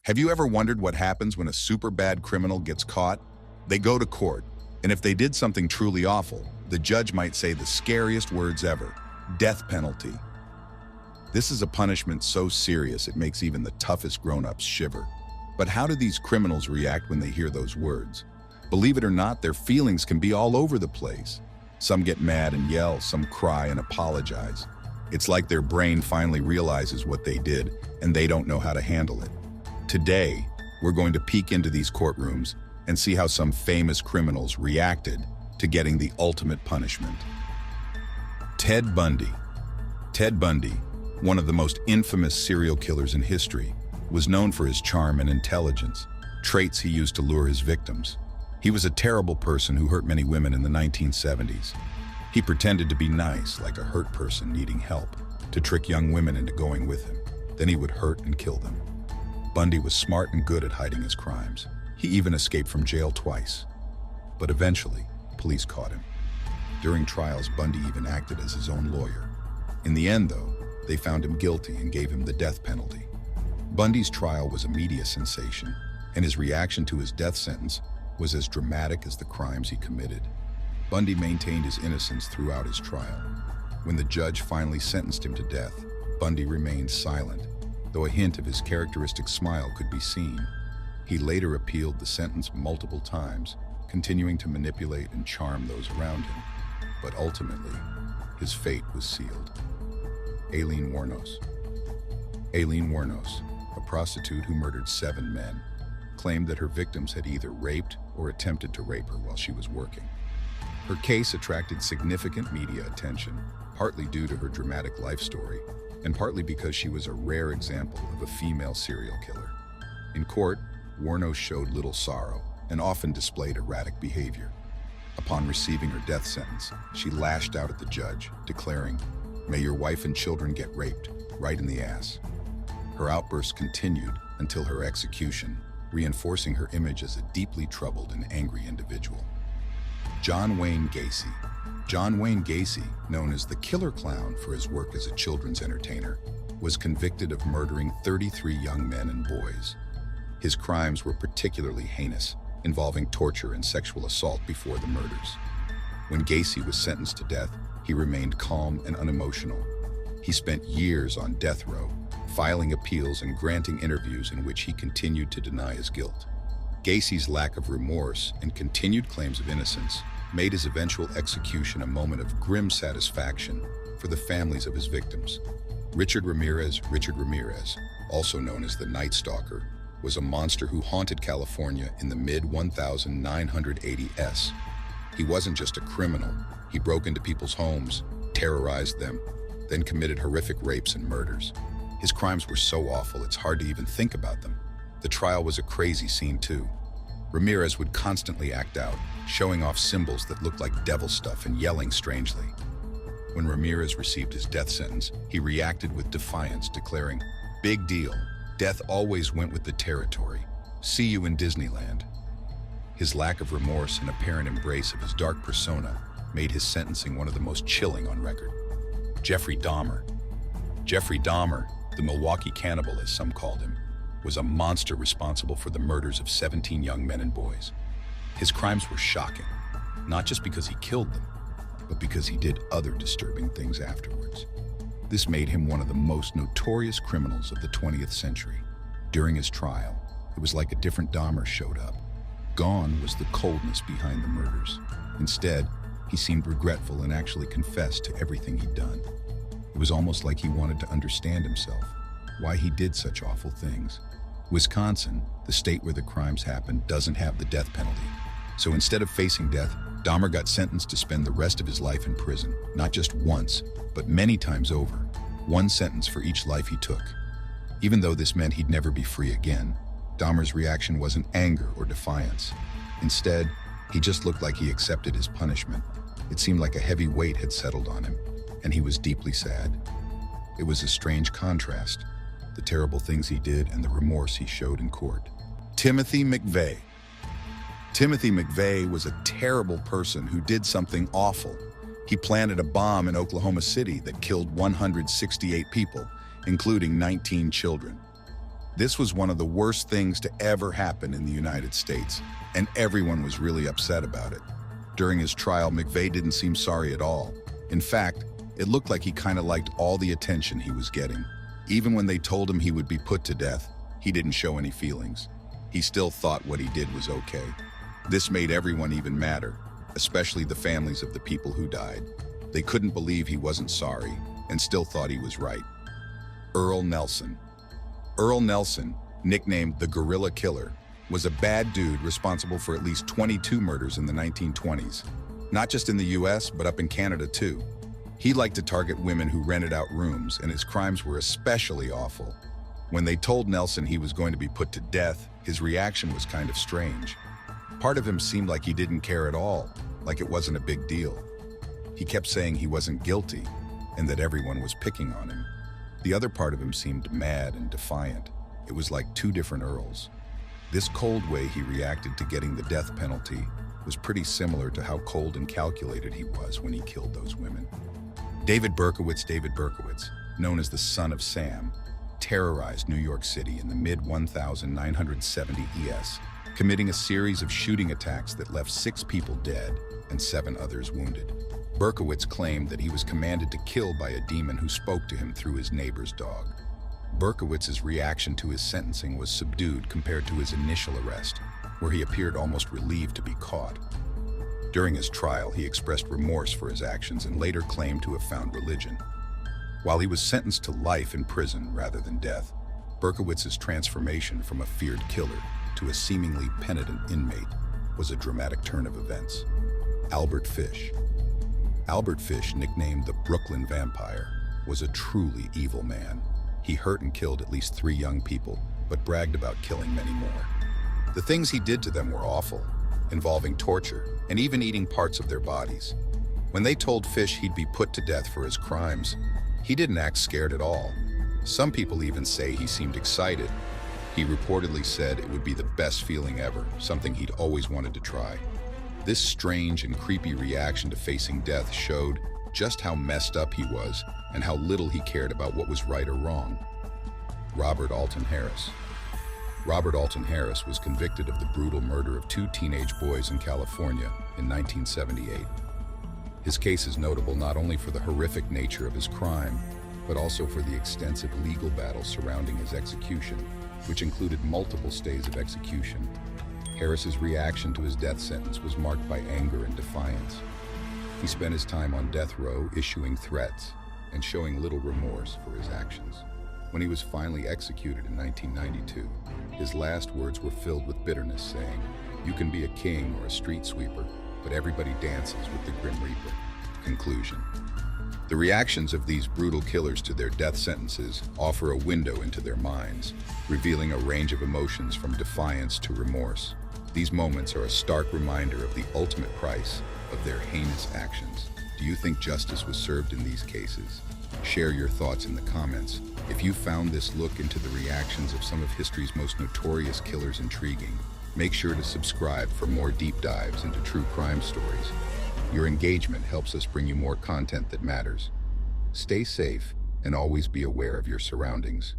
Have you ever wondered what happens when a super bad criminal gets caught? They go to court, and if they did something truly awful, the judge might say the scariest words ever: death penalty. This is a punishment so serious it makes even the toughest grown-ups shiver. But how do these criminals react when they hear those words? Believe it or not, their feelings can be all over the place. Some get mad and yell, some cry and apologize. It's like their brain finally realizes what they did, and they don't know how to handle it. Today, we're going to peek into these courtrooms and see how some famous criminals reacted to getting the ultimate punishment. Ted Bundy. Ted Bundy, one of the most infamous serial killers in history, was known for his charm and intelligence, traits he used to lure his victims. He was a terrible person who hurt many women in the 1970s. He pretended to be nice, like a hurt person needing help, to trick young women into going with him. Then he would hurt and kill them. Bundy was smart and good at hiding his crimes. He even escaped from jail twice. But eventually, police caught him. During trials, Bundy even acted as his own lawyer. In the end, though, they found him guilty and gave him the death penalty. Bundy's trial was a media sensation, and his reaction to his death sentence was as dramatic as the crimes he committed. Bundy maintained his innocence throughout his trial. When the judge finally sentenced him to death, Bundy remained silent, though a hint of his characteristic smile could be seen. He later appealed the sentence multiple times, continuing to manipulate and charm those around him. But ultimately, his fate was sealed. Aileen Wuornos. Aileen Wuornos, a prostitute who murdered 7 men, claimed that her victims had either raped or attempted to rape her while she was working. Her case attracted significant media attention, partly due to her dramatic life story, and partly because she was a rare example of a female serial killer. In court, Wuornos showed little sorrow and often displayed erratic behavior. Upon receiving her death sentence, she lashed out at the judge, declaring, "May your wife and children get raped, right in the ass." Her outbursts continued until her execution, reinforcing her image as a deeply troubled and angry individual. Wayne Gacy. Wayne Gacy, known as the Killer Clown for his work as a children's entertainer, was convicted of murdering 33 young men and boys. His crimes were particularly heinous, involving torture and sexual assault before the murders. When Gacy was sentenced to death, he remained calm and unemotional. He spent years on death row, filing appeals and granting interviews in which he continued to deny his guilt. Gacy's lack of remorse and continued claims of innocence made his eventual execution a moment of grim satisfaction for the families of his victims. Richard Ramirez, also known as the Night Stalker, was a monster who haunted California in the mid-1980s. He wasn't just a criminal. He broke into people's homes, terrorized them, then committed horrific rapes and murders. His crimes were so awful it's hard to even think about them. The trial was a crazy scene too. Ramirez would constantly act out, showing off symbols that looked like devil stuff and yelling strangely. When Ramirez received his death sentence, he reacted with defiance, declaring, "Big deal. Death always went with the territory. See you in Disneyland." His lack of remorse and apparent embrace of his dark persona made his sentencing one of the most chilling on record. Jeffrey Dahmer, the Milwaukee cannibal as some called him, was a monster responsible for the murders of 17 young men and boys. His crimes were shocking, not just because he killed them, but because he did other disturbing things afterwards. This made him one of the most notorious criminals of the 20th century. During his trial, it was like a different Dahmer showed up. Gone was the coldness behind the murders. Instead, he seemed regretful and actually confessed to everything he'd done. It was almost like he wanted to understand himself, why he did such awful things. Wisconsin, the state where the crimes happened, doesn't have the death penalty. So instead of facing death, Dahmer got sentenced to spend the rest of his life in prison, not just once, but many times over. One sentence for each life he took. Even though this meant he'd never be free again, Dahmer's reaction wasn't anger or defiance. Instead, he just looked like he accepted his punishment. It seemed like a heavy weight had settled on him, and he was deeply sad. It was a strange contrast, the terrible things he did and the remorse he showed in court. Timothy McVeigh. Timothy McVeigh was a terrible person who did something awful. He planted a bomb in Oklahoma City that killed 168 people, including 19 children. This was one of the worst things to ever happen in the United States, and everyone was really upset about it. During his trial, McVeigh didn't seem sorry at all. In fact, it looked like he kind of liked all the attention he was getting. Even when they told him he would be put to death, he didn't show any feelings. He still thought what he did was okay. This made everyone even madder, especially the families of the people who died. They couldn't believe he wasn't sorry and still thought he was right. Earle Nelson. Earle Nelson, nicknamed the Gorilla Killer, was a bad dude responsible for at least 22 murders in the 1920s. Not just in the US, but up in Canada too. He liked to target women who rented out rooms, and his crimes were especially awful. When they told Nelson he was going to be put to death, his reaction was kind of strange. Part of him seemed like he didn't care at all, like it wasn't a big deal. He kept saying he wasn't guilty, and that everyone was picking on him. The other part of him seemed mad and defiant. It was like two different Earls. This cold way he reacted to getting the death penalty was pretty similar to how cold and calculated he was when he killed those women. David Berkowitz, known as the Son of Sam, terrorized New York City in the mid-1970 ES, committing a series of shooting attacks that left 6 people dead and 7 others wounded. Berkowitz claimed that he was commanded to kill by a demon who spoke to him through his neighbor's dog. Berkowitz's reaction to his sentencing was subdued compared to his initial arrest, where he appeared almost relieved to be caught. During his trial, he expressed remorse for his actions and later claimed to have found religion. While he was sentenced to life in prison rather than death, Berkowitz's transformation from a feared killer to a seemingly penitent inmate was a dramatic turn of events. Albert Fish, nicknamed the Brooklyn Vampire, was a truly evil man. He hurt and killed at least 3 young people, but bragged about killing many more. The things he did to them were awful, involving torture and even eating parts of their bodies. When they told Fish he'd be put to death for his crimes, he didn't act scared at all. Some people even say he seemed excited. He reportedly said it would be the best feeling ever, something he'd always wanted to try. This strange and creepy reaction to facing death showed just how messed up he was and how little he cared about what was right or wrong. Robert Alton Harris. Robert Alton Harris was convicted of the brutal murder of 2 teenage boys in California in 1978. His case is notable not only for the horrific nature of his crime, but also for the extensive legal battle surrounding his execution, which included multiple stays of execution. Harris's reaction to his death sentence was marked by anger and defiance. He spent his time on death row issuing threats and showing little remorse for his actions. When he was finally executed in 1992, his last words were filled with bitterness, saying, "You can be a king or a street sweeper, but everybody dances with the Grim Reaper." Conclusion. The reactions of these brutal killers to their death sentences offer a window into their minds, revealing a range of emotions from defiance to remorse. These moments are a stark reminder of the ultimate price of their heinous actions. Do you think justice was served in these cases? Share your thoughts in the comments. If you found this look into the reactions of some of history's most notorious killers intriguing, make sure to subscribe for more deep dives into true crime stories. Your engagement helps us bring you more content that matters. Stay safe and always be aware of your surroundings.